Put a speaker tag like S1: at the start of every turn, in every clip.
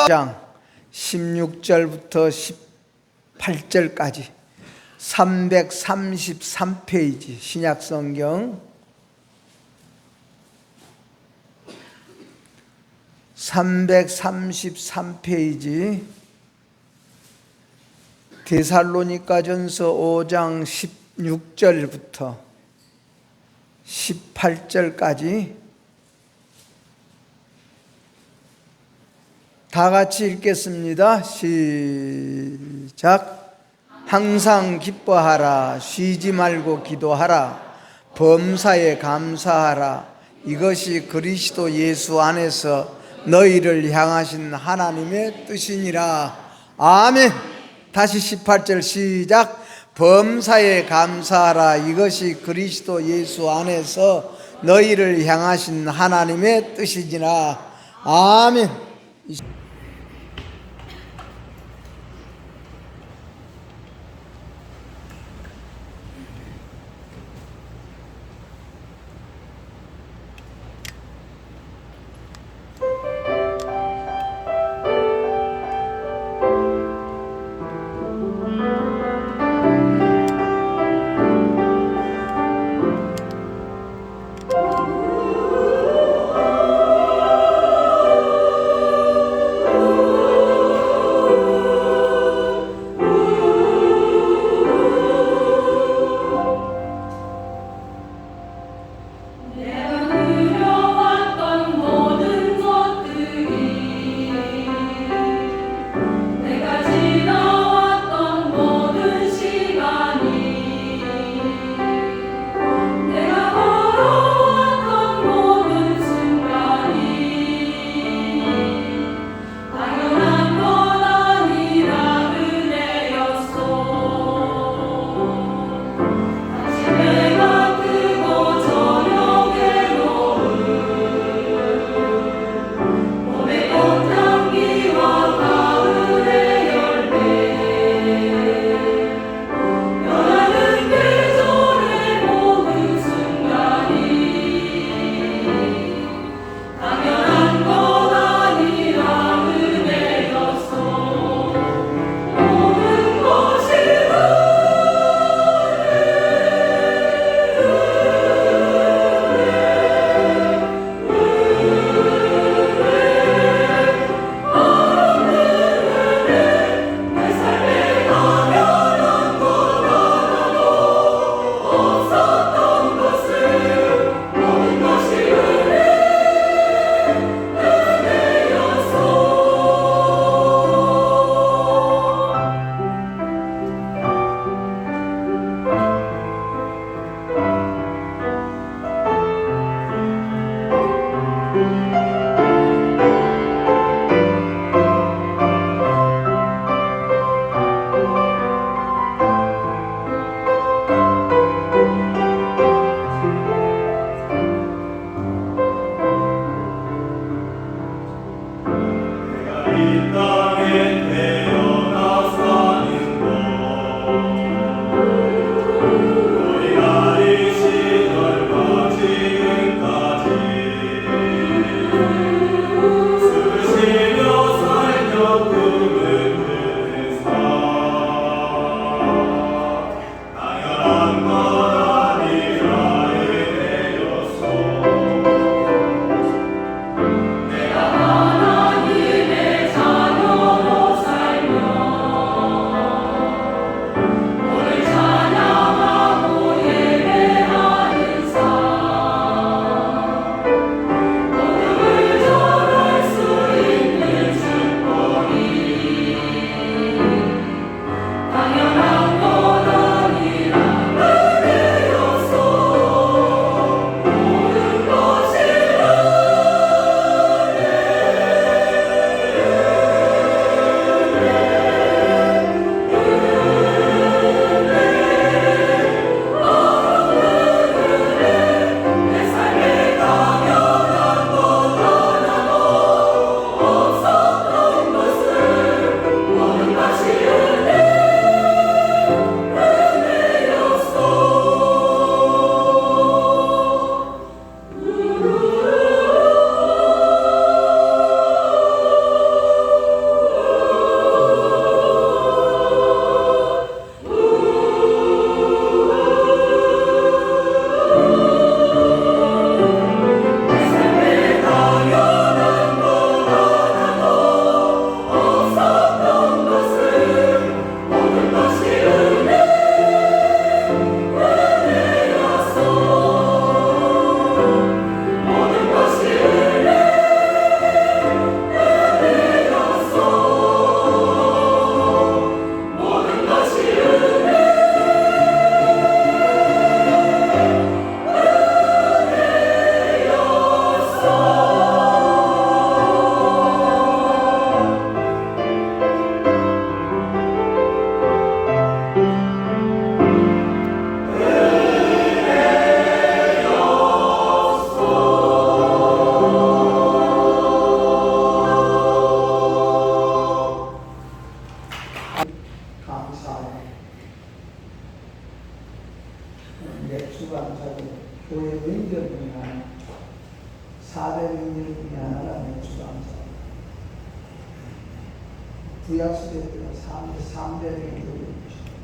S1: 장 16절부터 18절까지 333페이지 신약성경 333페이지 데살로니가전서 5장 16절부터 18절까지 다 같이 읽겠습니다. 시작. 항상 기뻐하라. 쉬지 말고 기도하라. 범사에 감사하라. 이것이 그리스도 예수 안에서 너희를 향하신 하나님의 뜻이니라. 아멘. 다시 18절 시작. 범사에 감사하라. 이것이 그리스도 예수 안에서 너희를 향하신 하나님의 뜻이니라. 아멘.
S2: 하나님의 자녀
S1: 구약시대 때는 3대를 누려주시고,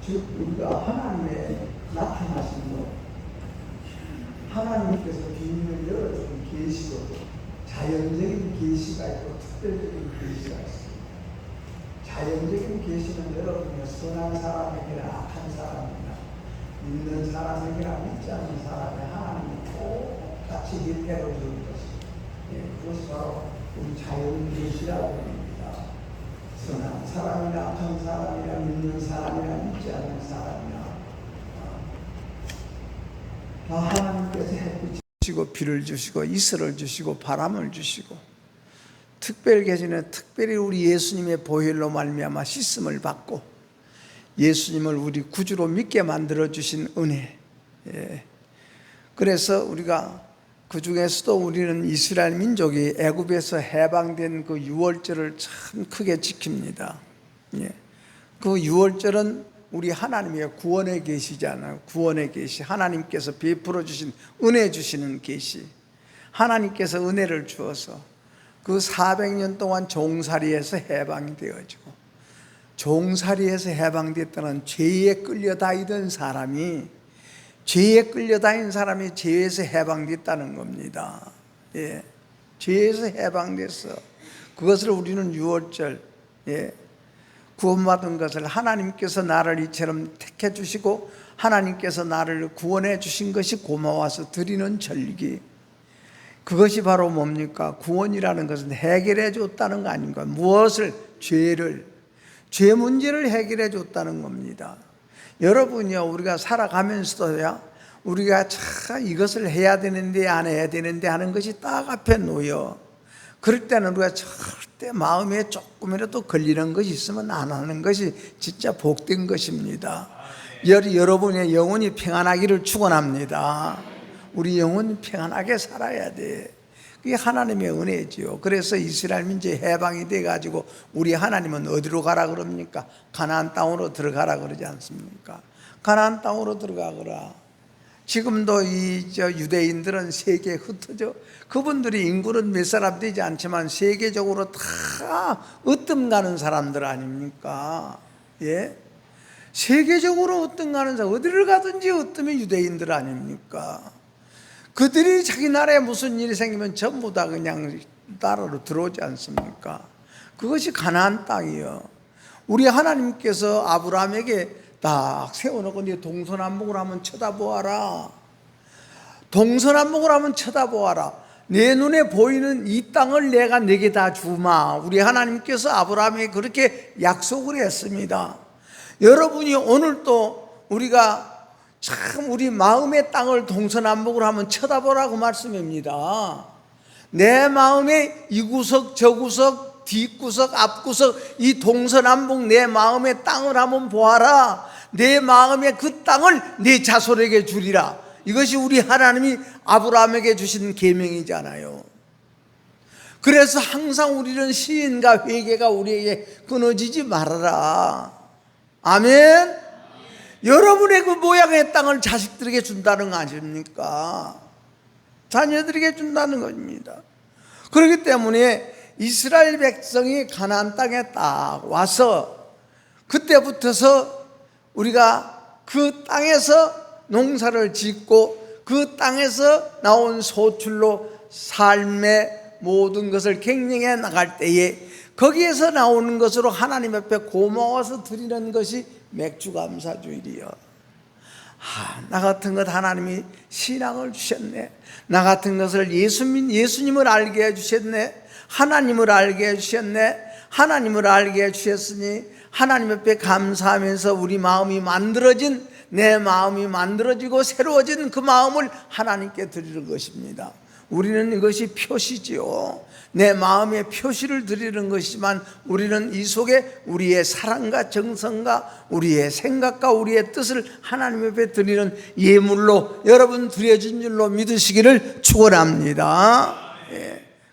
S1: 즉 우리가 하나님의 나타나신 것, 하나님께서 비밀을 열어주는 계시고, 자연적인 계시가 있고 특별적인 계시가 있습니다. 자연적인 계시는 여러분이 선한 사람에게나 악한 사람이나 믿는 사람에게나 믿지 않는 사람에 하나님이 똑같이 일대로 주는 것입니다. 그것이 바로 우리 자연 계시라고 합니다. 선한 사람이나 악한 사람이나 믿는 사람이나 믿지 않는 사람이나 다 하나님께서 햇빛을 주시고 비를 주시고 이슬을 주시고 바람을 주시고, 특별 계시는 특별히 우리 예수님의 보혈로 말미암아 씻음을 받고 예수님을 우리 구주로 믿게 만들어 주신 은혜. 그래서 우리가 그 중에서도 우리는 이스라엘 민족이 애굽에서 해방된 그 유월절을 참 크게 지킵니다. 그 유월절은 우리 하나님의 구원의 계시잖아요. 구원의 계시, 하나님께서 베풀어 주신 은혜 주시는 계시. 하나님께서 은혜를 주어서 그 400년 동안 종살이에서 해방이 되어지고, 종살이에서 해방됐다는 죄에 끌려다니던 사람이, 죄에 끌려다닌 사람이 죄에서 해방됐다는 겁니다. 죄에서 해방돼서 그것을 우리는 유월절, 구원받은 것을 하나님께서 나를 이처럼 택해 주시고 하나님께서 나를 구원해 주신 것이 고마워서 드리는 절기. 그것이 바로 뭡니까? 구원이라는 것은 해결해 줬다는 거 아닌가? 무엇을? 죄 문제를 해결해 줬다는 겁니다. 여러분이요, 우리가 살아가면서도요, 우리가 참 이것을 해야 되는데 안 해야 되는데 하는 것이 딱 앞에 놓여. 그럴 때는 우리가 절대 마음에 조금이라도 걸리는 것이 있으면 안 하는 것이 진짜 복된 것입니다. 여러분의 영혼이 평안하기를 축원합니다. 우리 영혼이 평안하게 살아야 돼. 그게 하나님의 은혜지요. 그래서 이스라엘 민족이 해방이 돼가지고 우리 하나님은 어디로 가라 그럽니까? 가나안 땅으로 들어가라 그러지 않습니까? 가나안 땅으로 들어가거라. 지금도 유대인들은 세계에 흩어져, 그분들이 인구는 몇 사람 되지 않지만 세계적으로 다 으뜸 가는 사람들 아닙니까? 세계적으로 으뜸 가는 사람, 어디를 가든지 으뜸이 유대인들 아닙니까? 그들이 자기 나라에 무슨 일이 생기면 전부 다 그냥 나라로 들어오지 않습니까? 그것이 가나안 땅이요. 우리 하나님께서 아브라함에게 딱 세워놓고 네 동서남북을 한번 쳐다보아라. 동서남북을 한번 쳐다보아라. 내 눈에 보이는 이 땅을 내가 네게 다 주마. 우리 하나님께서 아브라함에게 그렇게 약속을 했습니다. 여러분이 오늘 또 우리가 참 우리 마음의 땅을 동서남북으로 한번 쳐다보라고 말씀입니다. 내 마음의 이 구석 저 구석 뒷구석 앞구석 이 동서남북 내 마음의 땅을 한번 보아라. 내 마음의 그 땅을 내 자손에게 주리라. 이것이 우리 하나님이 아브라함에게 주신 계명이잖아요. 그래서 항상 우리는 시인과 회개가 우리에게 끊어지지 말아라. 아멘. 여러분의 그 모양의 땅을 자식들에게 준다는 거 아닙니까? 자녀들에게 준다는 겁니다. 그렇기 때문에 이스라엘 백성이 가나안 땅에 딱 와서 그때부터서 우리가 그 땅에서 농사를 짓고 그 땅에서 나온 소출로 삶의 모든 것을 경영해 나갈 때에 거기에서 나오는 것으로 하나님 앞에 고마워서 드리는 것이 맥주감사주일이요. 나 같은 것 하나님이 신앙을 주셨네. 나 같은 것을 예수님을 알게 해주셨네. 하나님을 알게 해주셨네. 하나님을 알게 해주셨으니 하나님 앞에 감사하면서 우리 마음이 만들어진, 내 마음이 만들어지고 새로워진 그 마음을 하나님께 드리는 것입니다. 우리는 이것이 표시지요. 내 마음의 표시를 드리는 것이지만 우리는 이 속에 우리의 사랑과 정성과 우리의 생각과 우리의 뜻을 하나님 앞에 드리는 예물로 여러분 드려진 줄로 믿으시기를 축원합니다.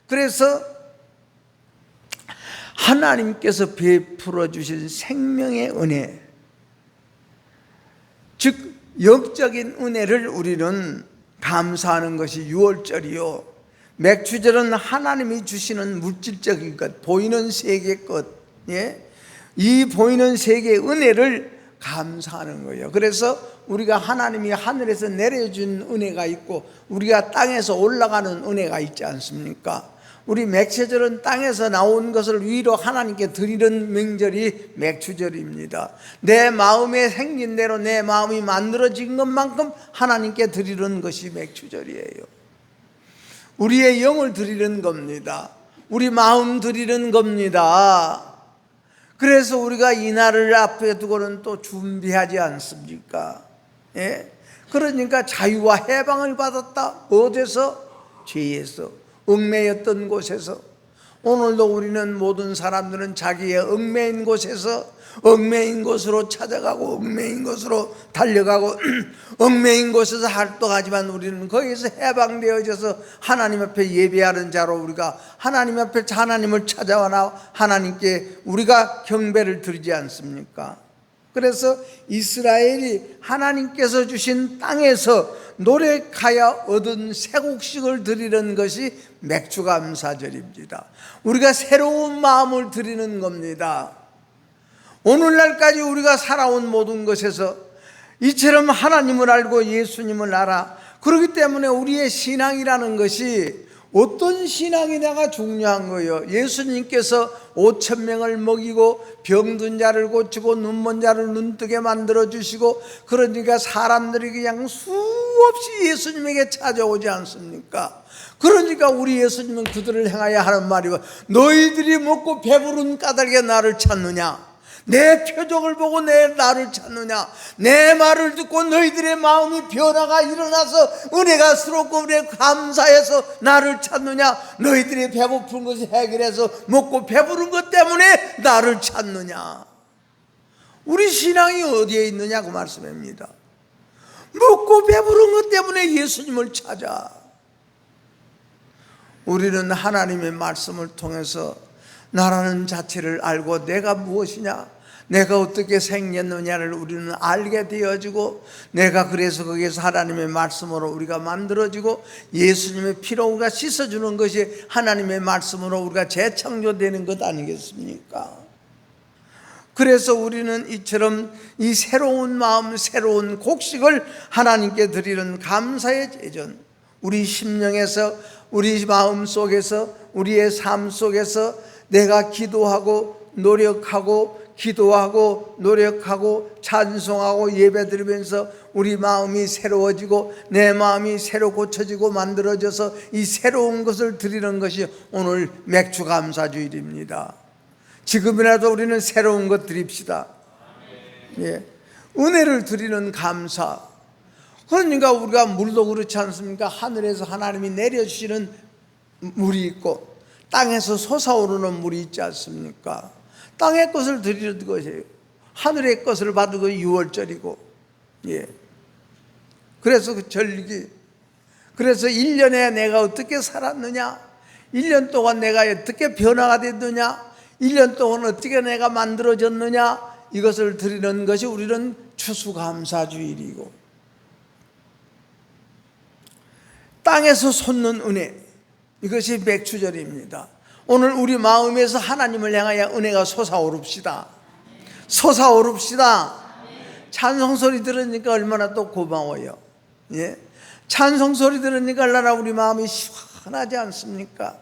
S1: 그래서 하나님께서 베풀어 주신 생명의 은혜, 즉 영적인 은혜를 우리는 감사하는 것이 유월절이요. 맥추절은 하나님이 주시는 물질적인 것, 보이는 세계 것, 이 보이는 세계의 은혜를 감사하는 거예요. 그래서 우리가 하나님이 하늘에서 내려준 은혜가 있고 우리가 땅에서 올라가는 은혜가 있지 않습니까? 우리 맥추절은 땅에서 나온 것을 위로 하나님께 드리는 명절이 맥추절입니다. 내 마음에 생긴 대로 내 마음이 만들어진 것만큼 하나님께 드리는 것이 맥추절이에요. 우리의 영을 드리는 겁니다. 우리 마음 드리는 겁니다. 그래서 우리가 이 날을 앞에 두고는 또 준비하지 않습니까? 그러니까 자유와 해방을 받았다. 어디서? 죄에서, 얽매였던 곳에서. 오늘도 우리는 모든 사람들은 자기의 얽매인 곳에서 얽매인 곳으로 찾아가고 얽매인 곳으로 달려가고 얽매인 곳에서 활동하지만 우리는 거기서 해방되어져서 하나님 앞에 예배하는 자로 우리가 하나님 앞에 하나님을 찾아와 하나님께 우리가 경배를 드리지 않습니까? 그래서 이스라엘이 하나님께서 주신 땅에서 노력하여 얻은 새곡식을 드리는 것이 맥추감사절입니다. 우리가 새로운 마음을 드리는 겁니다. 오늘날까지 우리가 살아온 모든 것에서 이처럼 하나님을 알고 예수님을 알아. 그렇기 때문에 우리의 신앙이라는 것이 어떤 신앙이냐가 중요한 거예요. 예수님께서 5,000명을 먹이고 병든 자를 고치고 눈먼 자를 눈뜨게 만들어 주시고 그러니까 사람들이 그냥 수없이 예수님에게 찾아오지 않습니까? 그러니까 우리 예수님은 그들을 향하여 하는 말이 너희들이 먹고 배부른 까닭에 나를 찾느냐? 내 표적을 보고 나를 찾느냐? 내 말을 듣고 너희들의 마음이 변화가 일어나서 은혜가 스럽고 은혜 감사해서 나를 찾느냐? 너희들이 배고픈 것을 해결해서 먹고 배부른 것 때문에 나를 찾느냐? 우리 신앙이 어디에 있느냐고 말씀입니다. 먹고 배부른 것 때문에 예수님을 찾아. 우리는 하나님의 말씀을 통해서 나라는 자체를 알고 내가 무엇이냐, 내가 어떻게 생겼느냐를 우리는 알게 되어지고 내가 그래서 거기에서 하나님의 말씀으로 우리가 만들어지고 예수님의 피로 우리가 씻어주는 것이 하나님의 말씀으로 우리가 재창조되는 것 아니겠습니까? 그래서 우리는 이처럼 이 새로운 마음, 새로운 곡식을 하나님께 드리는 감사의 제전, 우리 심령에서, 우리 마음 속에서, 우리의 삶 속에서 내가 기도하고 노력하고 기도하고 노력하고 찬송하고 예배드리면서 우리 마음이 새로워지고 내 마음이 새로 고쳐지고 만들어져서 이 새로운 것을 드리는 것이 오늘 맥추감사주일입니다. 지금이라도 우리는 새로운 것 드립시다. 은혜를 드리는 감사. 그러니까 우리가 물도 그렇지 않습니까? 하늘에서 하나님이 내려주시는 물이 있고 땅에서 솟아오르는 물이 있지 않습니까? 땅의 것을 드리는 것이에요. 하늘의 것을 받은 거 6월절이고, 그래서 그 절기, 그래서 1년에 내가 어떻게 살았느냐, 1년 동안 내가 어떻게 변화가 됐느냐, 1년 동안 어떻게 내가 만들어졌느냐, 이것을 드리는 것이 우리는 추수감사주일이고, 땅에서 솟는 은혜, 이것이 맥추절입니다. 오늘 우리 마음에서 하나님을 향하여 은혜가 솟아오릅시다. 솟아오릅시다. 찬송소리 들으니까 얼마나 또 고마워요. 찬송소리 들으니까 얼마나 우리 마음이 시원하지 않습니까?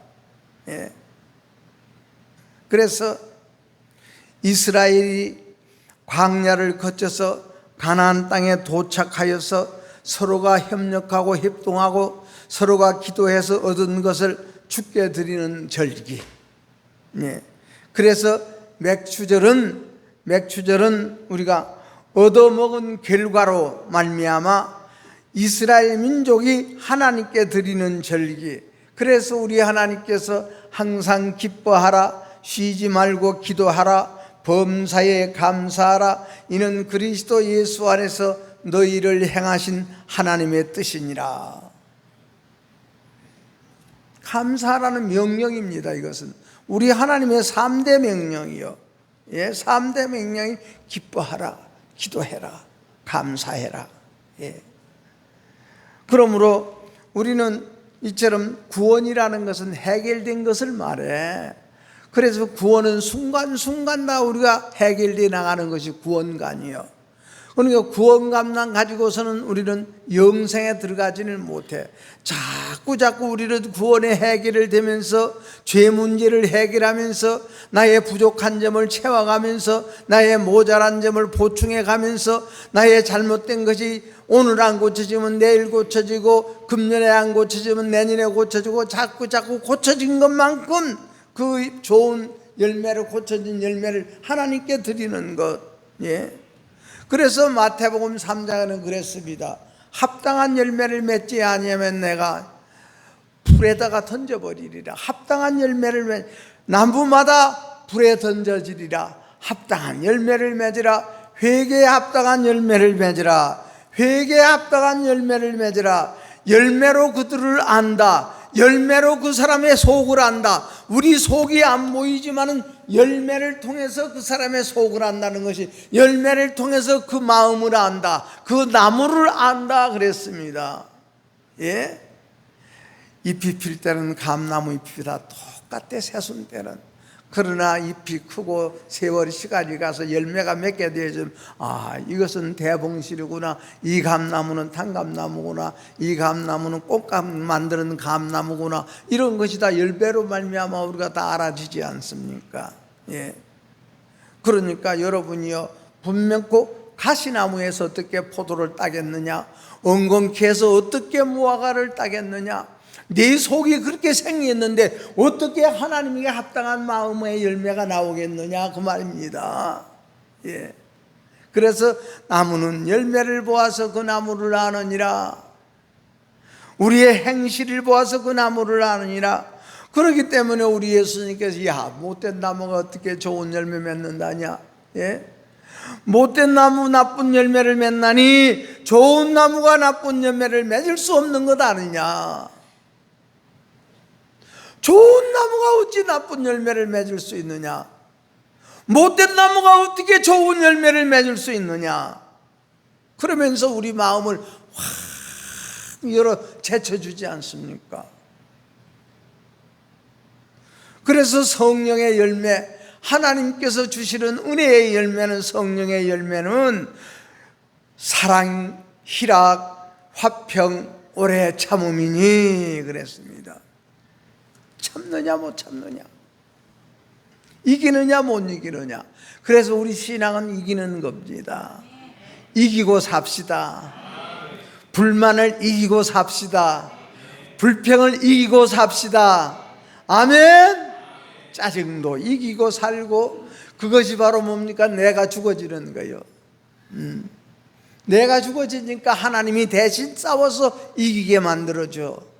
S1: 그래서 이스라엘이 광야를 거쳐서 가나안 땅에 도착하여서 서로가 협력하고 협동하고 서로가 기도해서 얻은 것을 주께 드리는 절기. 그래서 맥추절은 우리가 얻어먹은 결과로 말미암아 이스라엘 민족이 하나님께 드리는 절기. 그래서 우리 하나님께서 항상 기뻐하라, 쉬지 말고 기도하라, 범사에 감사하라, 이는 그리스도 예수 안에서 너희를 행하신 하나님의 뜻이니라. 감사하라는 명령입니다. 이것은 우리 하나님의 3대 명령이요. 3대 명령이 기뻐하라, 기도해라, 감사해라. 그러므로 우리는 이처럼 구원이라는 것은 해결된 것을 말해. 그래서 구원은 순간순간 다 우리가 해결되어 나가는 것이 구원관이요. 그러니까 구원감만 가지고서는 우리는 영생에 들어가지는 못해. 자꾸 우리는 구원의 해결을 되면서 죄 문제를 해결하면서 나의 부족한 점을 채워가면서 나의 모자란 점을 보충해 가면서 나의 잘못된 것이 오늘 안 고쳐지면 내일 고쳐지고 금년에 안 고쳐지면 내년에 고쳐지고 자꾸 고쳐진 것만큼 그 좋은 열매를, 고쳐진 열매를 하나님께 드리는 것. 예. 그래서 마태복음 3장에는 그랬습니다. 합당한 열매를 맺지 아니하면 내가 불에다가 던져버리리라. 합당한 열매를 나무마다 불에 던져지리라. 합당한 열매를 맺으라. 회개에 합당한 열매를 맺으라. 회개에 합당한 열매를 맺으라. 열매로 그들을 안다. 열매로 그 사람의 속을 안다. 우리 속이 안 보이지만은 열매를 통해서 그 사람의 속을 안다는 것이, 열매를 통해서 그 마음을 안다, 그 나무를 안다 그랬습니다. 예? 잎이 필 때는 감나무 잎이 다 똑같대, 새순 때는. 그러나 잎이 크고 세월이 시간이 가서 열매가 맺게 되어지면 이것은 대봉실이구나, 이 감나무는 단감나무구나, 이 감나무는 꽃감 만드는 감나무구나, 이런 것이 다 열매로 말미암아 우리가 다 알아지지 않습니까? 예. 그러니까 여러분이요, 분명 꼭 가시나무에서 어떻게 포도를 따겠느냐, 엉겅퀴에서 어떻게 무화과를 따겠느냐, 네 속이 그렇게 생겼는데 어떻게 하나님에게 합당한 마음의 열매가 나오겠느냐, 그 말입니다. 예. 그래서 나무는 열매를 보아서 그 나무를 아느니라. 우리의 행실을 보아서 그 나무를 아느니라. 그렇기 때문에 우리 예수님께서 못된 나무가 어떻게 좋은 열매 맺는다냐, 예? 못된 나무 나쁜 열매를 맺나니 좋은 나무가 나쁜 열매를 맺을 수 없는 것 아니냐. 좋은 나무가 어찌 나쁜 열매를 맺을 수 있느냐? 못된 나무가 어떻게 좋은 열매를 맺을 수 있느냐? 그러면서 우리 마음을 확 열어 제쳐주지 않습니까? 그래서 성령의 열매, 하나님께서 주시는 은혜의 열매는, 성령의 열매는 사랑, 희락, 화평, 오래 참음이니 그랬습니다. 참느냐 못 참느냐, 이기느냐 못 이기느냐. 그래서 우리 신앙은 이기는 겁니다. 이기고 삽시다. 불만을 이기고 삽시다. 불평을 이기고 삽시다. 아멘. 짜증도 이기고 살고, 그것이 바로 뭡니까? 내가 죽어지는 거예요. 내가 죽어지니까 하나님이 대신 싸워서 이기게 만들어줘.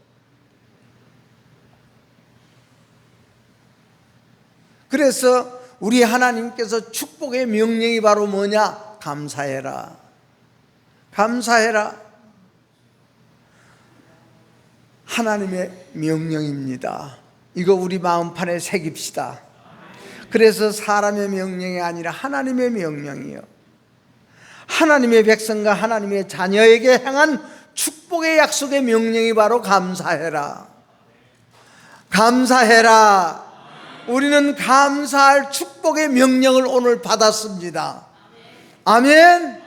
S1: 그래서 우리 하나님께서 축복의 명령이 바로 뭐냐? 감사해라. 감사해라. 하나님의 명령입니다. 이거 우리 마음판에 새깁시다. 그래서 사람의 명령이 아니라 하나님의 명령이요, 하나님의 백성과 하나님의 자녀에게 향한 축복의 약속의 명령이 바로 감사해라. 감사해라. 우리는 감사할 축복의 명령을 오늘 받았습니다. 아멘.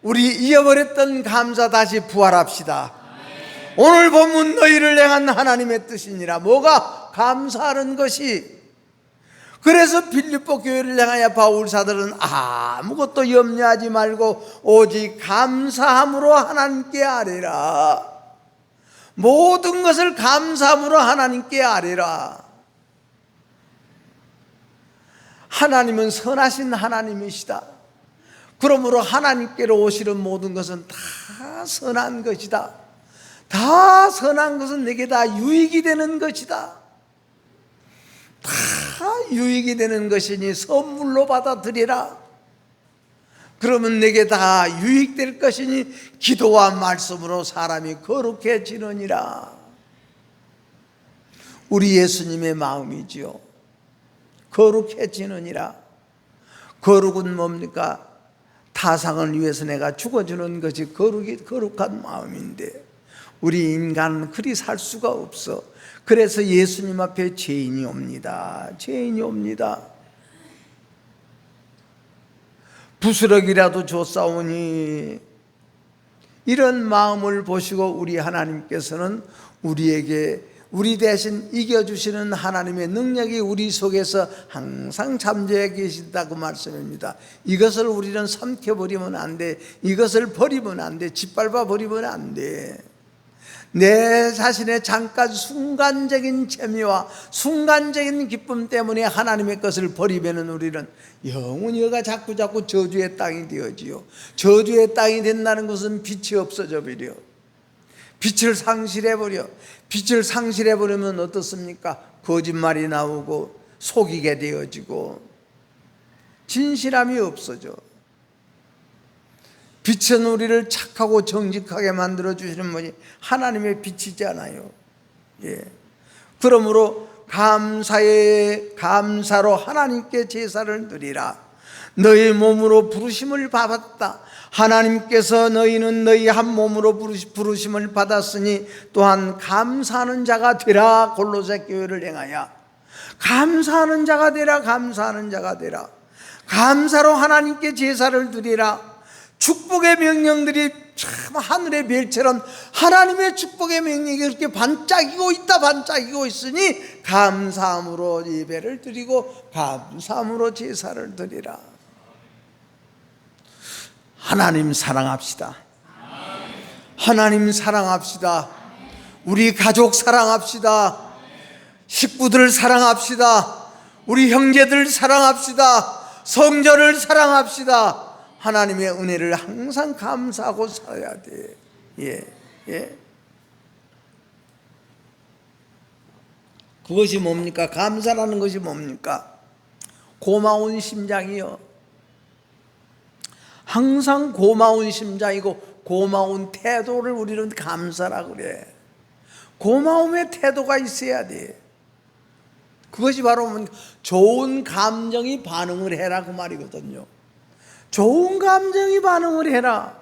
S1: 우리 잃어버렸던 감사 다시 부활합시다. 오늘 본문 너희를 향한 하나님의 뜻이니라. 뭐가? 감사하는 것이. 그래서 빌립보 교회를 향하여 바울 사도는 아무것도 염려하지 말고 오직 감사함으로 하나님께 아뢰라. 모든 것을 감사함으로 하나님께 아뢰라. 하나님은 선하신 하나님이시다. 그러므로 하나님께로 오시는 모든 것은 다 선한 것이다. 다 선한 것은 내게 다 유익이 되는 것이다. 다 유익이 되는 것이니 선물로 받아들이라. 그러면 내게 다 유익될 것이니 기도와 말씀으로 사람이 거룩해지느니라. 우리 예수님의 마음이지요. 거룩해지느니라. 거룩은 뭡니까? 타상을 위해서 내가 죽어주는 것이 거룩한 마음인데, 우리 인간은 그리 살 수가 없어. 그래서 예수님 앞에 죄인이 옵니다. 죄인이 옵니다. 부스러기라도 줬사오니, 이런 마음을 보시고 우리 하나님께서는 우리에게, 우리 대신 이겨주시는 하나님의 능력이 우리 속에서 항상 잠재해 계신다고 말씀입니다. 이것을 우리는 삼켜버리면 안 돼. 이것을 버리면 안 돼. 짓밟아 버리면 안 돼. 내 자신의 잠깐 순간적인 재미와 순간적인 기쁨 때문에 하나님의 것을 버리면 우리는 영원히가 자꾸 저주의 땅이 되어지요. 저주의 땅이 된다는 것은 빛이 없어져 버려. 빛을 상실해버려. 빛을 상실해버리면 어떻습니까? 거짓말이 나오고 속이게 되어지고 진실함이 없어져. 빛은 우리를 착하고 정직하게 만들어주시는 분이 하나님의 빛이잖아요. 예. 그러므로 감사로 하나님께 제사를 드리라. 너희 몸으로 부르심을 받았다. 하나님께서 너희는 너희 한 몸으로 부르심을 받았으니 또한 감사하는 자가 되라. 골로새 교회를 행하여 감사하는 자가 되라. 감사하는 자가 되라. 감사로 하나님께 제사를 드리라. 축복의 명령들이 참 하늘의 별처럼 하나님의 축복의 명령이 그렇게 반짝이고 있다. 반짝이고 있으니 감사함으로 예배를 드리고 감사함으로 제사를 드리라. 하나님 사랑합시다. 하나님 사랑합시다. 우리 가족 사랑합시다. 식구들 사랑합시다. 우리 형제들 사랑합시다. 성전을 사랑합시다. 하나님의 은혜를 항상 감사하고 살아야 돼. 예. 그것이 뭡니까? 감사라는 것이 뭡니까? 고마운 심장이요. 항상 고마운 심장이고 고마운 태도를 우리는 감사라고 그래. 고마움의 태도가 있어야 돼. 그것이 바로 좋은 감정이 반응을 해라 그 말이거든요. 좋은 감정이 반응을 해라.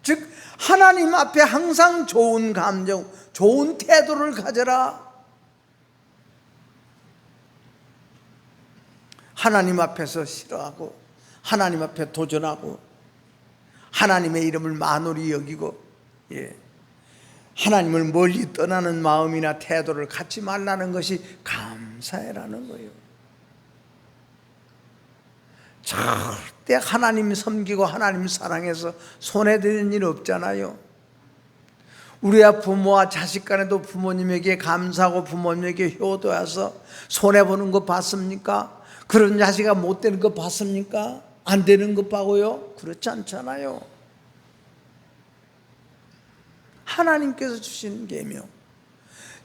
S1: 즉 하나님 앞에 항상 좋은 감정, 좋은 태도를 가져라. 하나님 앞에서 싫어하고 하나님 앞에 도전하고 하나님의 이름을 만홀히 여기고 하나님을 멀리 떠나는 마음이나 태도를 갖지 말라는 것이 감사해라는 거예요. 절대 하나님 섬기고 하나님 사랑해서 손해되는 일 없잖아요. 우리야 부모와 자식 간에도 부모님에게 감사하고 부모님에게 효도해서 손해보는 거 봤습니까? 그런 자식아 못 되는 거 봤습니까? 안 되는 거 봐고요? 그렇지 않잖아요. 하나님께서 주신 계명,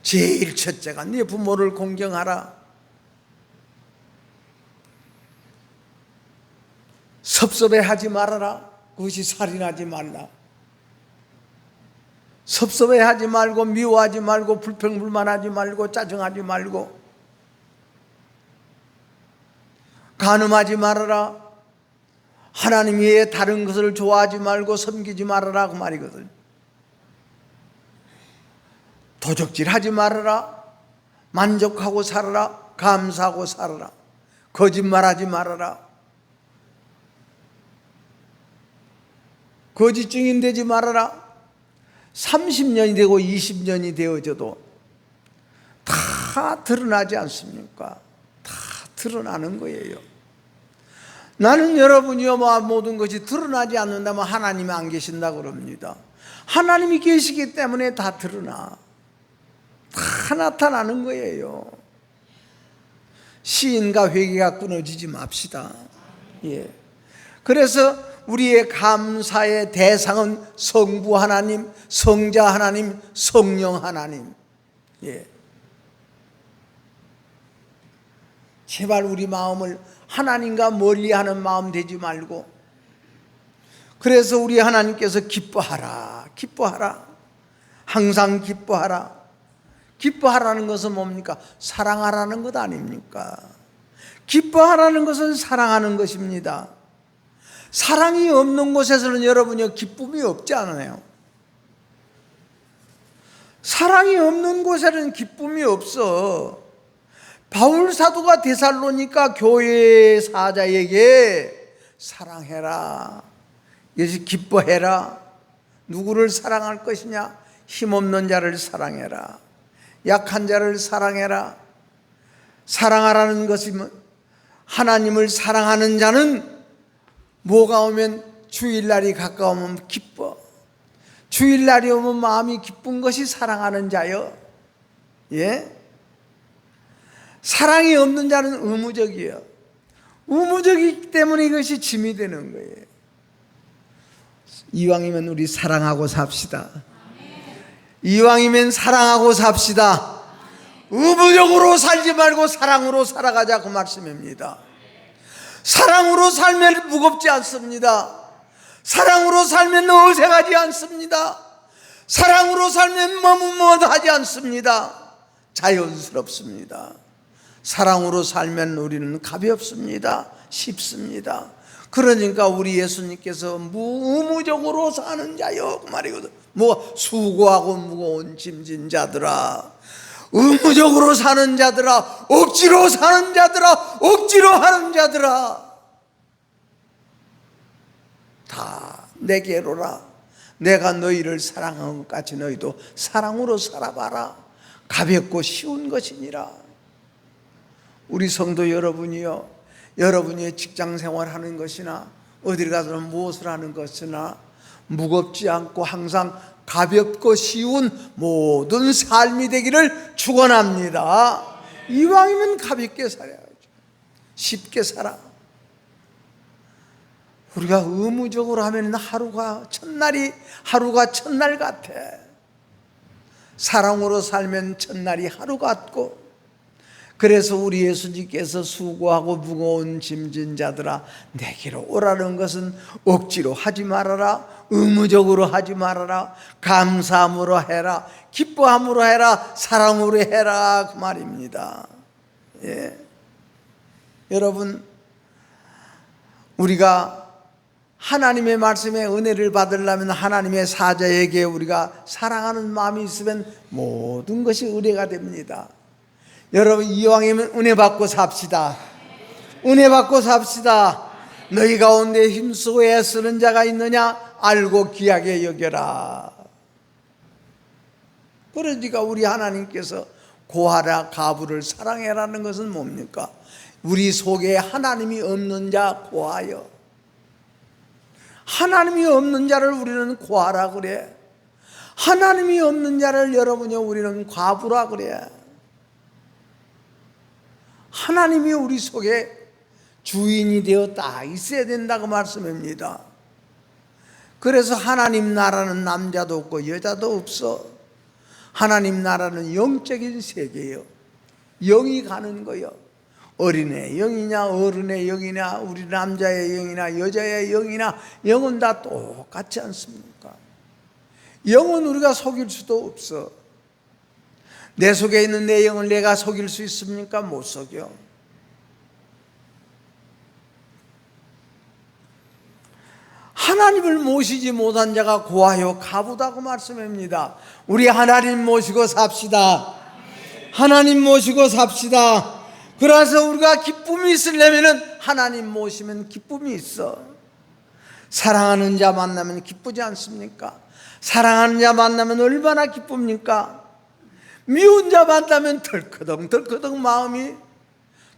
S1: 제일 첫째가 네 부모를 공경하라. 섭섭해하지 말아라. 그것이 살인하지 말라. 섭섭해하지 말고 미워하지 말고 불평불만하지 말고 짜증하지 말고 간음하지 말아라. 하나님 외에 다른 것을 좋아하지 말고 섬기지 말아라 그 말이거든. 도적질하지 말아라. 만족하고 살아라. 감사하고 살아라. 거짓말하지 말아라. 거짓 증인 되지 말아라. 30년이 되고 20년이 되어져도 다 드러나지 않습니까? 다 드러나는 거예요. 나는 여러분이요 모든 것이 드러나지 않는다면 하나님이 안 계신다고 그럽니다. 하나님이 계시기 때문에 다 드러나. 다 나타나는 거예요. 시인과 회개가 끊어지지 맙시다. 그래서 우리의 감사의 대상은 성부 하나님, 성자 하나님, 성령 하나님. 제발 우리 마음을 하나님과 멀리하는 마음 되지 말고, 그래서 우리 하나님께서 기뻐하라, 기뻐하라, 항상 기뻐하라. 기뻐하라는 것은 뭡니까? 사랑하라는 것 아닙니까? 기뻐하라는 것은 사랑하는 것입니다. 사랑이 없는 곳에서는 여러분이 기쁨이 없지 않아요? 사랑이 없는 곳에는 기쁨이 없어. 바울 사도가 데살로니가 교회 사자에게 사랑해라, 이것이 기뻐해라. 누구를 사랑할 것이냐? 힘없는 자를 사랑해라, 약한 자를 사랑해라. 사랑하라는 것이 하나님을 사랑하는 자는 뭐가 오면 주일날이 가까우면 기뻐. 주일날이 오면 마음이 기쁜 것이 사랑하는 자요. 예? 사랑이 없는 자는 의무적이에요. 의무적이기 때문에 이것이 짐이 되는 거예요. 이왕이면 우리 사랑하고 삽시다. 이왕이면 사랑하고 삽시다. 의무적으로 살지 말고 사랑으로 살아가자, 그 말씀입니다. 사랑으로 살면 무겁지 않습니다. 사랑으로 살면 어색하지 않습니다. 사랑으로 살면 머뭇머뭇하지 않습니다. 자연스럽습니다. 사랑으로 살면 우리는 가볍습니다. 쉽습니다. 그러니까 우리 예수님께서 의무적으로 사는 자요, 그 말이거든. 뭐 수고하고 무거운 짐진 자들아, 의무적으로 사는 자들아, 억지로 사는 자들아, 억지로 하는 자들아, 다 내게로라. 내가 너희를 사랑한 것 같이 너희도 사랑으로 살아봐라. 가볍고 쉬운 것이니라. 우리 성도 여러분이요, 여러분이 직장 생활하는 것이나 어딜 가서 무엇을 하는 것이나 무겁지 않고 항상 가볍고 쉬운 모든 삶이 되기를 축원합니다. 이왕이면 가볍게 살아야죠. 쉽게 살아. 우리가 의무적으로 하면 하루가 첫날 같아. 사랑으로 살면 첫날이 하루 같고, 그래서 우리 예수님께서 수고하고 무거운 짐진 자들아 내게로 오라는 것은 억지로 하지 말아라, 의무적으로 하지 말아라, 감사함으로 해라, 기뻐함으로 해라, 사랑으로 해라, 그 말입니다. 예. 여러분, 우리가 하나님의 말씀에 은혜를 받으려면 하나님의 사자에게 우리가 사랑하는 마음이 있으면 모든 것이 은혜가 됩니다. 여러분, 이왕이면 은혜 받고 삽시다. 은혜 받고 삽시다. 너희 가운데 힘쓰고 애쓰는 자가 있느냐? 알고 귀하게 여겨라. 그러니까 우리 하나님께서 고하라, 가부를 사랑해라는 것은 뭡니까? 우리 속에 하나님이 없는 자 고하여. 하나님이 없는 자를 우리는 고하라 그래. 하나님이 없는 자를 여러분이 우리는 과부라 그래. 하나님이 우리 속에 주인이 되어 딱 있어야 된다고 말씀입니다. 그래서 하나님 나라는 남자도 없고 여자도 없어. 하나님 나라는 영적인 세계예요. 영이 가는 거예요. 어린애 영이냐 어른의 영이냐, 우리 남자의 영이나 여자의 영이나, 영은 다 똑같지 않습니까? 영은 우리가 속일 수도 없어. 내 속에 있는 내 영을 내가 속일 수 있습니까? 못 속여. 하나님을 모시지 못한 자가 고하여 가부다고 말씀합니다. 우리 하나님 모시고 삽시다. 하나님 모시고 삽시다. 그래서 우리가 기쁨이 있으려면 하나님 모시면 기쁨이 있어. 사랑하는 자 만나면 기쁘지 않습니까? 사랑하는 자 만나면 얼마나 기쁩니까? 미운 자 만나면 덜커덩 마음이,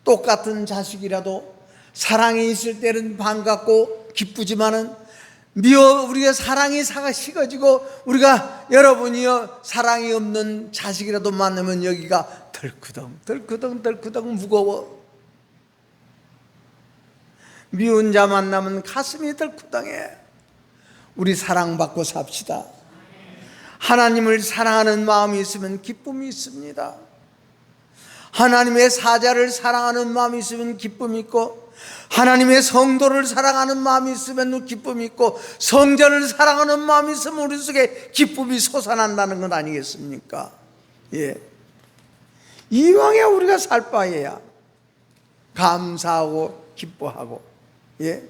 S1: 똑같은 자식이라도 사랑이 있을 때는 반갑고 기쁘지만은 우리가 사랑이 식어지고 우리가 여러분이요 사랑이 없는 자식이라도 만나면 여기가 덜커덩 무거워. 미운 자 만나면 가슴이 덜커덩해. 우리 사랑받고 삽시다. 하나님을 사랑하는 마음이 있으면 기쁨이 있습니다. 하나님의 사자를 사랑하는 마음이 있으면 기쁨이 있고, 하나님의 성도를 사랑하는 마음이 있으면 기쁨이 있고, 성전을 사랑하는 마음이 있으면 우리 속에 기쁨이 솟아난다는 건 아니겠습니까? 예. 이왕에 우리가 살 바에야 감사하고 기뻐하고, 예.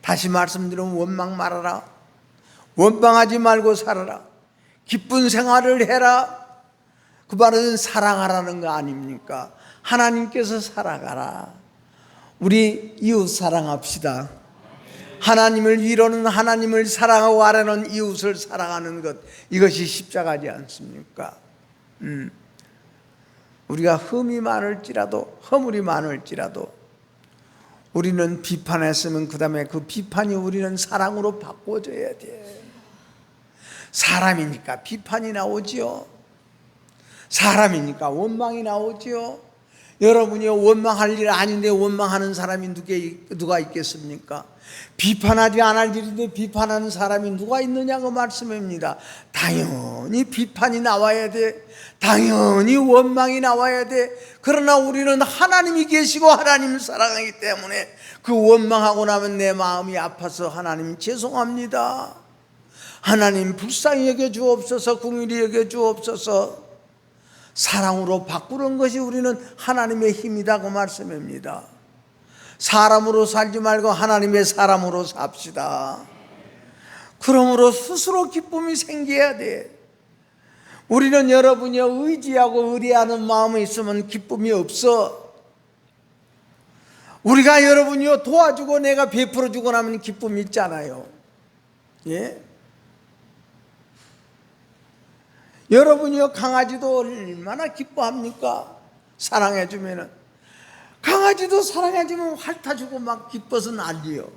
S1: 다시 말씀드리면 원망 말아라. 원망하지 말고 살아라. 기쁜 생활을 해라. 그 말은 사랑하라는 거 아닙니까? 하나님께서 사랑하라. 우리 이웃 사랑합시다. 하나님을 위로는 하나님을 사랑하고 아래는 이웃을 사랑하는 것, 이것이 십자가지 않습니까? 우리가 흠이 많을지라도, 허물이 많을지라도 우리는 비판했으면 그 다음에 그 비판이 우리는 사랑으로 바꿔줘야 돼. 사람이니까 비판이 나오지요. 사람이니까 원망이 나오지요. 여러분이 원망할 일 아닌데 원망하는 사람이 누가 있겠습니까? 비판하지 않을 일인데 비판하는 사람이 누가 있느냐 그 말씀입니다. 당연히 비판이 나와야 돼. 당연히 원망이 나와야 돼. 그러나 우리는 하나님이 계시고 하나님을 사랑하기 때문에 그 원망하고 나면 내 마음이 아파서 하나님 죄송합니다. 하나님 불쌍히 여겨주옵소서, 긍휼히 여겨주옵소서. 사랑으로 바꾸는 것이 우리는 하나님의 힘이다 그 말씀입니다. 사람으로 살지 말고 하나님의 사람으로 삽시다. 그러므로 스스로 기쁨이 생겨야 돼. 우리는 여러분이 의지하고 의뢰하는 마음이 있으면 기쁨이 없어. 우리가 여러분이 도와주고 내가 베풀어주고 나면 기쁨이 있잖아요. 예? 여러분이요, 강아지도 얼마나 기뻐합니까? 사랑해주면은. 강아지도 사랑해주면 핥아주고 막 기뻐서 난리요.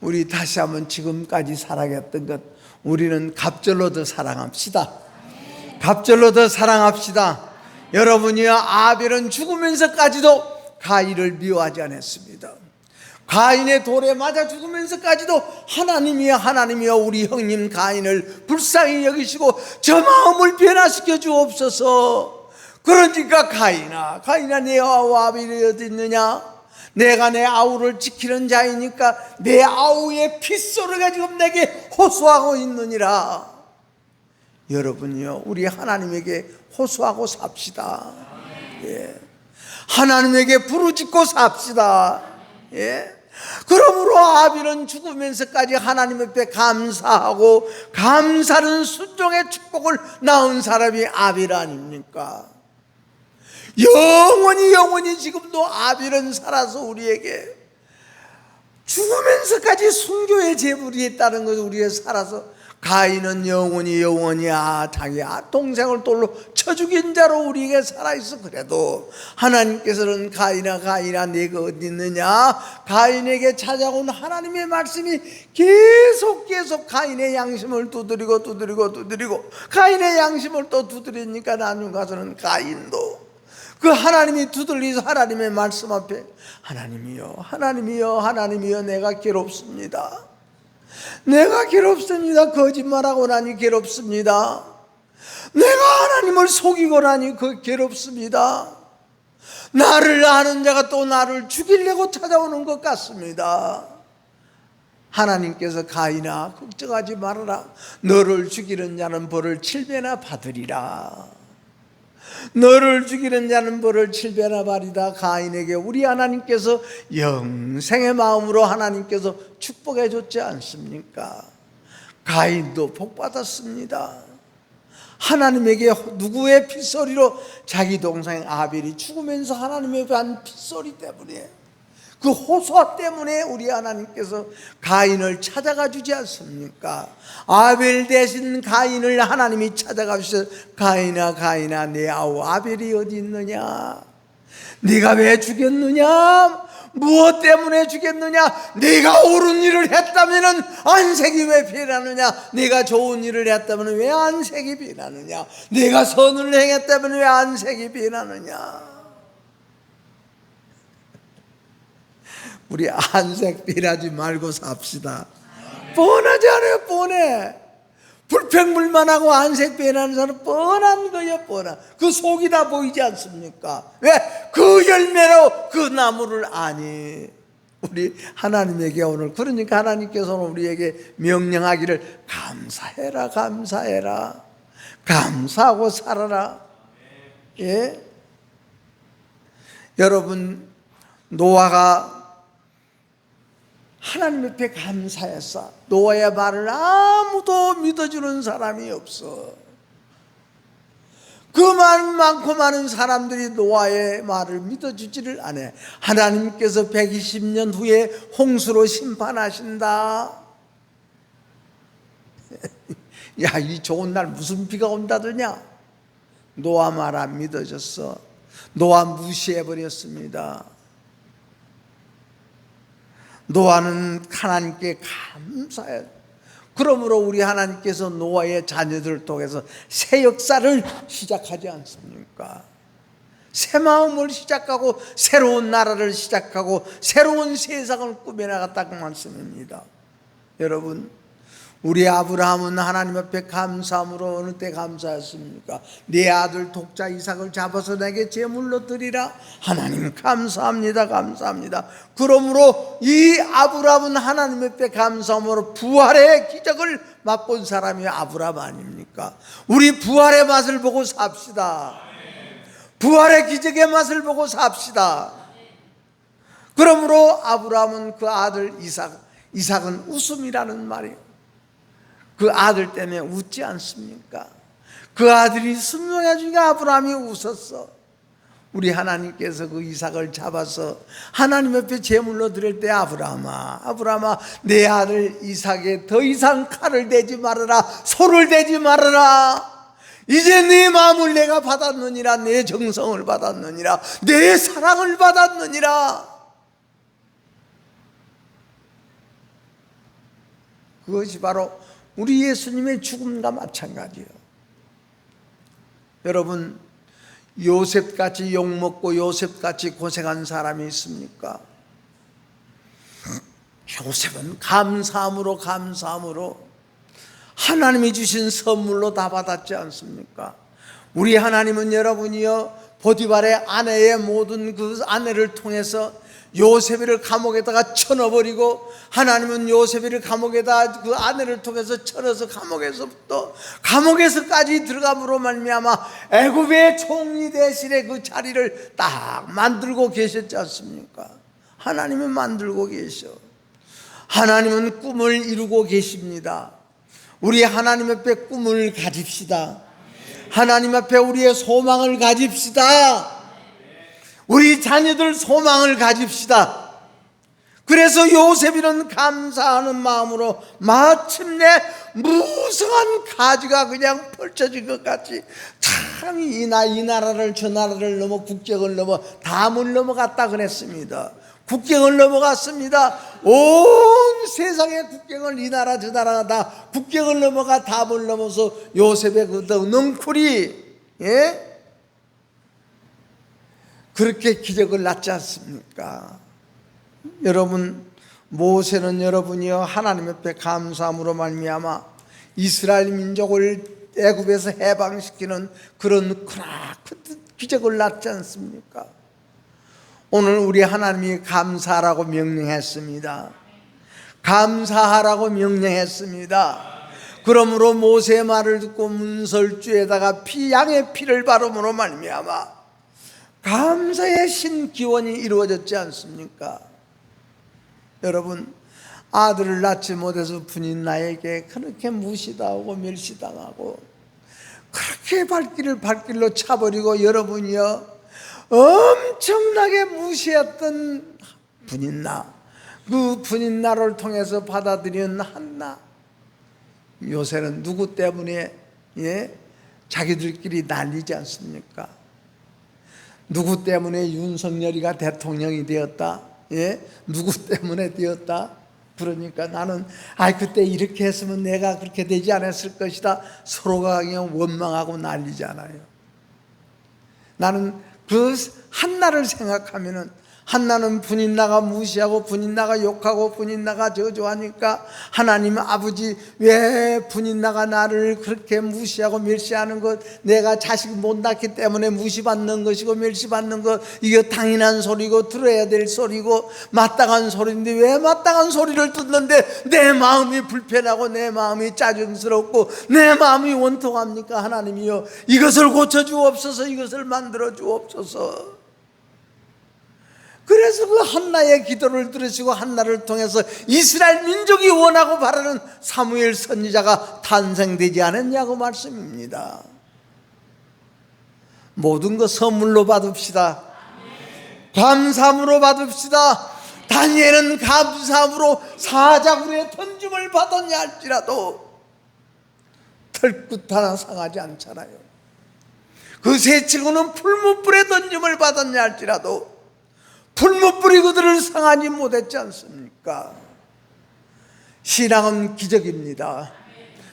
S1: 우리 다시 한번 지금까지 사랑했던 것, 우리는 갑절로 더 사랑합시다. 갑절로 더 사랑합시다. 여러분이요, 아벨은 죽으면서까지도 가인을 미워하지 않았습니다. 가인의 돌에 맞아 죽으면서까지도 하나님이여 하나님이여 우리 형님 가인을 불쌍히 여기시고 저 마음을 변화시켜 주옵소서. 그러니까 가인아 내 아우 아벨이 어디 있느냐? 내가 내 아우를 지키는 자이니까 내 아우의 핏소리가 지금 내게 호소하고 있느니라. 여러분이요, 우리 하나님에게 호소하고 삽시다. 예. 하나님에게 부르짖고 삽시다. 예. 그러므로 아벨은 죽으면서까지 하나님 앞에 감사하고 감사는 순종의 축복을 낳은 사람이 아벨 아닙니까? 영원히 지금도 아벨은 살아서 우리에게 죽으면서까지 순교의 제물이 있다는 것을 우리가 살아서, 가인은 영원히 자기 동생을 돌로 쳐 죽인 자로 우리에게 살아있어. 그래도 하나님께서는 가인아 네가 어디 있느냐? 가인에게 찾아온 하나님의 말씀이 계속 가인의 양심을 두드리고 가인의 양심을 또 두드리니까 나중 가서는 가인도 그 하나님이 두들리서 하나님의 말씀 앞에 하나님이여 내가 괴롭습니다. 거짓말하고 나니 괴롭습니다. 내가 하나님을 속이고 나니 괴롭습니다. 나를 아는 자가 또 나를 죽이려고 찾아오는 것 같습니다. 하나님께서 가인아 걱정하지 말아라. 너를 죽이는 자는 벌을 7배나 받으리라. 너를 죽이는 자는 벌을 7배나 받으리라. 가인에게 우리 하나님께서 영생의 마음으로 하나님께서 축복해 줬지 않습니까? 가인도 복 받았습니다. 하나님에게 누구의 핏소리로? 자기 동생 아벨이 죽으면서 하나님의 한 핏소리 때문에, 그 호소 때문에 우리 하나님께서 가인을 찾아가 주지 않습니까? 아벨 대신 가인을 하나님이 찾아가셔서 가인아 내 아우 아벨이 어디 있느냐? 네가 왜 죽였느냐? 무엇 때문에 죽였느냐? 네가 옳은 일을 했다면 안색이 왜 변하느냐? 네가 좋은 일을 했다면 왜 안색이 변하느냐? 네가 선을 행했다면 왜 안색이 변하느냐? 우리 안색 변하지 말고 삽시다. 뻔하지 않아요? 뻔해. 불평불만하고 안색 변하는 사람은 뻔한 거예요. 뻔한. 그 속이 다 보이지 않습니까? 왜? 그 열매로 그 나무를 아니. 우리 하나님에게 오늘, 그러니까 하나님께서는 우리에게 명령하기를 감사해라. 감사하고 살아라. 예? 여러분, 노아가 하나님 옆에 감사했어. 노아의 말을 아무도 믿어주는 사람이 없어. 그 많고 많은 사람들이 노아의 말을 믿어주지를 않아. 하나님께서 120년 후에 홍수로 심판하신다. 야, 이 좋은 날 무슨 비가 온다더냐? 노아 말 안 믿어졌어. 노아 무시해버렸습니다. 노아는 하나님께 감사해. 그러므로 우리 하나님께서 노아의 자녀들을 통해서 새 역사를 시작하지 않습니까? 새 마음을 시작하고 새로운 나라를 시작하고 새로운 세상을 꾸며나갔다고 말씀입니다. 여러분, 우리 아브라함은 하나님 앞에 감사함으로 어느 때 감사했습니까? 네 아들 독자 이삭을 잡아서 내게 제물로 드리라. 하나님 감사합니다. 감사합니다. 그러므로 이 아브라함은 하나님 앞에 감사함으로 부활의 기적을 맛본 사람이 아브라함 아닙니까? 우리 부활의 맛을 보고 삽시다. 부활의 기적의 맛을 보고 삽시다. 그러므로 아브라함은 그 아들 이삭은 웃음이라는 말이에요. 그 아들 때문에 웃지 않습니까? 그 아들이 순종해 주니까 아브라함이 웃었어. 우리 하나님께서 그 이삭을 잡아서 하나님 옆에 제물로 드릴 때 아브라함아 내 아들 이삭에 더 이상 칼을 대지 말아라. 소를 대지 말아라. 이제 네 마음을 내가 받았느니라. 내 정성을 받았느니라. 내 사랑을 받았느니라. 그것이 바로 우리 예수님의 죽음과 마찬가지예요. 여러분, 요셉같이 욕먹고 요셉같이 고생한 사람이 있습니까? 요셉은 감사함으로 하나님이 주신 선물로 다 받았지 않습니까? 우리 하나님은 여러분이요, 보디발의 아내의 모든 그 아내를 통해서 요셉이를 감옥에다가 쳐넣어버리고, 하나님은 요셉이를 감옥에다 그 아내를 통해서 쳐넣어서 감옥에서까지 들어감으로 말미암아 애굽의 총리 대신에 그 자리를 딱 만들고 계셨지 않습니까? 하나님은 만들고 계셔. 하나님은 꿈을 이루고 계십니다. 우리 하나님 앞에 꿈을 가집시다. 하나님 앞에 우리의 소망을 가집시다. 우리 자녀들 소망을 가집시다. 그래서 요셉이는 감사하는 마음으로 마침내 무성한 가지가 그냥 펼쳐진 것 같이 참 이 나라를 저 나라를 넘어 국경을 넘어 담을 넘어갔다 그랬습니다. 국경을 넘어갔습니다. 온 세상의 국경을 이 나라 저 나라가 다 국경을 넘어가 담을 넘어서 요셉의 그 넝쿨이 그렇게 기적을 낳지 않습니까? 여러분, 모세는 여러분이요 하나님 앞에 감사함으로 말미암아 이스라엘 민족을 애굽에서 해방시키는 그런 크나큰 기적을 낳지 않습니까? 오늘 우리 하나님이 감사하라고 명령했습니다. 감사하라고 명령했습니다. 그러므로 모세의 말을 듣고 문설주에다가 양의 피를 바름으로 말미암아 감사의 신기원이 이루어졌지 않습니까? 여러분, 아들을 낳지 못해서 분인 나에게 그렇게 무시당하고 멸시당하고 그렇게 발길로 차버리고 여러분이요 엄청나게 무시했던 분인나, 그 분인나를 통해서 받아들인 한나, 요새는 누구 때문에 자기들끼리 난리지 않습니까? 누구 때문에 윤석열이가 대통령이 되었다? 누구 때문에 되었다? 그러니까 나는 그때 이렇게 했으면 내가 그렇게 되지 않았을 것이다. 서로가 그냥 원망하고 난리잖아요. 나는 그 한나를 생각하면은, 한나는 분인나가 무시하고 분인나가 욕하고 분인나가 저주하니까 하나님 아버지 왜 분인나가 나를 그렇게 무시하고 멸시하는 것, 내가 자식 못 낳기 때문에 무시받는 것이고 멸시받는 것, 이거 당연한 소리고 들어야 될 소리고 마땅한 소리인데 왜 마땅한 소리를 듣는데 내 마음이 불편하고 내 마음이 짜증스럽고 내 마음이 원통합니까? 하나님이여, 이것을 고쳐주옵소서. 이것을 만들어 주옵소서. 그래서 그 한나의 기도를 들으시고 한나를 통해서 이스라엘 민족이 원하고 바라는 사무엘 선지자가 탄생되지 않았냐고 말씀입니다. 모든 것 선물로 받읍시다. 감사함으로 받읍시다. 다니엘은 감사함으로 사자굴에 던짐을 받았냐 할지라도 털끝 하나 상하지 않잖아요. 그 세 친구는 풀무불에 던짐을 받았냐 할지라도 풀무불이 그들을 상하지 못했지 않습니까? 신앙은 기적입니다.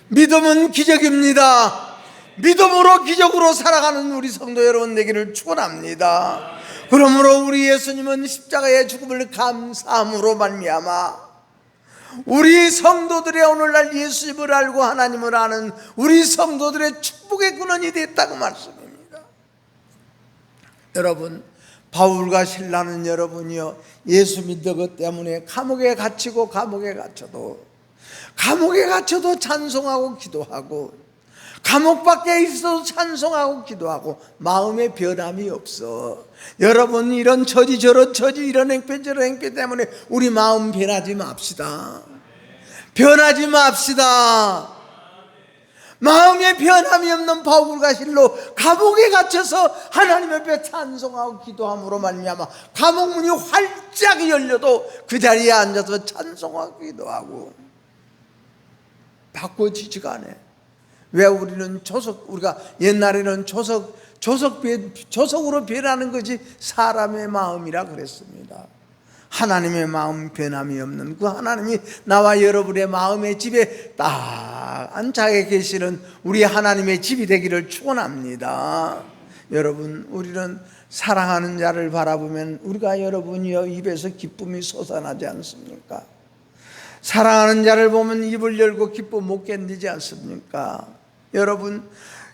S1: 믿음은 기적입니다. 믿음으로 기적으로 살아가는 우리 성도 여러분 되기를 축원합니다. 그러므로 우리 예수님은 십자가의 죽음을 감사함으로 말미암아 우리 성도들의 오늘날 예수님을 알고 하나님을 아는 우리 성도들의 축복의 근원이 됐다고 말씀입니다. 여러분, 바울과 실라는 여러분이요, 예수 믿는 것 때문에 감옥에 갇히고 감옥에 갇혀도 찬송하고 기도하고 감옥 밖에 있어도 찬송하고 기도하고 마음에 변함이 없어. 여러분, 이런 처지 저런 처지 이런 행패 저런 행패 때문에 우리 마음 변하지 맙시다. 변하지 맙시다. 마음에 변함이 없는 바울과 실로 감옥에 갇혀서 하나님 앞에 찬송하고 기도함으로 말미암아 감옥 문이 활짝 열려도 그 자리에 앉아서 찬송하고 기도하고 바꿔지지가 않아. 왜 우리는 우리가 옛날에는 조석으로 변하는 것이 사람의 마음이라 그랬습니다. 하나님의 마음 변함이 없는 그 하나님이 나와 여러분의 마음의 집에 딱 앉아 계시는 우리 하나님의 집이 되기를 축원합니다. 여러분, 우리는 사랑하는 자를 바라보면 우리가 여러분이여 입에서 기쁨이 솟아나지 않습니까? 사랑하는 자를 보면 입을 열고 기쁨 못 견디지 않습니까?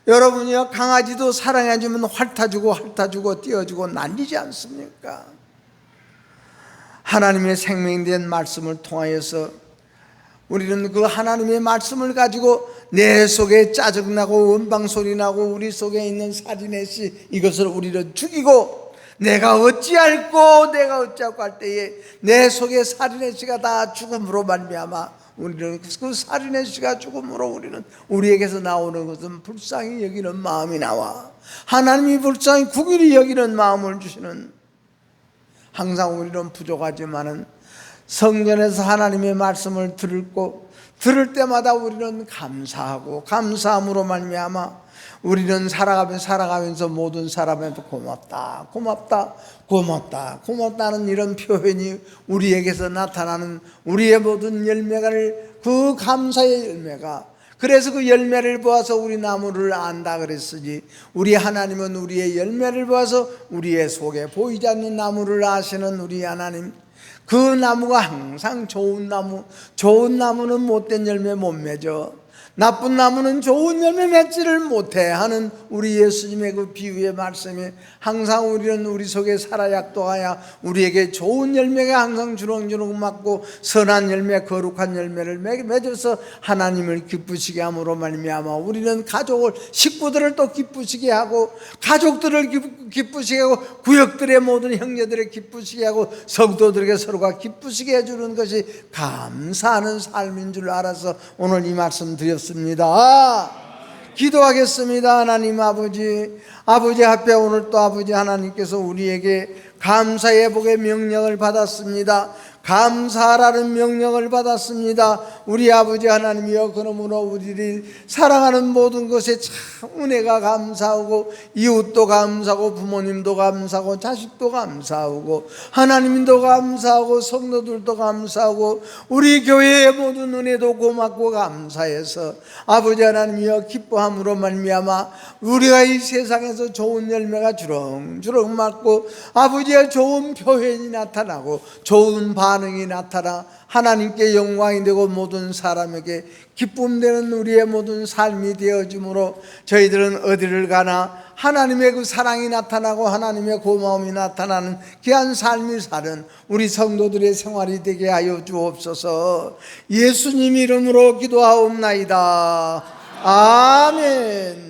S1: 여러분이요, 강아지도 사랑해주면 핥아주고 띄워주고 난리지 않습니까? 하나님의 생명된 말씀을 통하여서 우리는 그 하나님의 말씀을 가지고 내 속에 짜증나고 원방소리 나고 우리 속에 있는 살인의 씨 이것을 우리를 죽이고 내가 어찌할꼬 할 때에 내 속에 살인의 씨가 다 죽음으로 말미암아 우리는 그 살인의 씨가 죽음으로 우리는 우리에게서 나오는 것은 불쌍히 여기는 마음이 나와 하나님이 불쌍히 국일이 여기는 마음을 주시는, 항상 우리는 부족하지만은 성전에서 하나님의 말씀을 들을 때마다 우리는 감사하고 감사함으로 말미암아 우리는 살아가면서 모든 사람한테 고맙다는 이런 표현이 우리에게서 나타나는 우리의 모든 열매를 그 감사의 열매가, 그래서 그 열매를 보아서 우리 나무를 안다 그랬으니 우리 하나님은 우리의 열매를 보아서 우리의 속에 보이지 않는 나무를 아시는 우리 하나님, 그 나무가 항상 좋은 나무는 못된 열매 못 맺어, 나쁜 나무는 좋은 열매 맺지를 못해 하는 우리 예수님의 그 비유의 말씀에 항상 우리는 우리 속에 살아 약도하여 우리에게 좋은 열매가 항상 주렁주렁 맞고 선한 열매 거룩한 열매를 맺어서 하나님을 기쁘시게 함으로 말미암아 우리는 식구들을 또 기쁘시게 하고 가족들을 기쁘시게 하고 구역들의 모든 형제들을 기쁘시게 하고 성도들에게 서로가 기쁘시게 해주는 것이 감사하는 삶인 줄 알아서 오늘 이 말씀 드렸습니다. 기도하겠습니다. 하나님 아버지 앞에 오늘 또 아버지 하나님께서 우리에게 감사의 복의 명령을 받았습니다. 감사하라는 명령을 받았습니다. 우리 아버지 하나님이여, 그러므로 우리를 사랑하는 모든 것에 참 은혜가 감사하고 이웃도 감사하고 부모님도 감사하고 자식도 감사하고 하나님도 감사하고 성도들도 감사하고 우리 교회의 모든 은혜도 고맙고 감사해서 아버지 하나님이여 기뻐함으로 말미암아 우리가 이 세상에서 좋은 열매가 주렁주렁 맞고 아버지의 좋은 표현이 나타나고 좋은 반응이 나타나 하나님께 영광이 되고 모든 사람에게 기쁨 되는 우리의 모든 삶이 되어지므로 저희들은 어디를 가나 하나님의 그 사랑이 나타나고 하나님의 고마움이 나타나는 귀한 삶이 사는 우리 성도들의 생활이 되게 하여 주옵소서. 예수님 이름으로 기도하옵나이다. 아멘.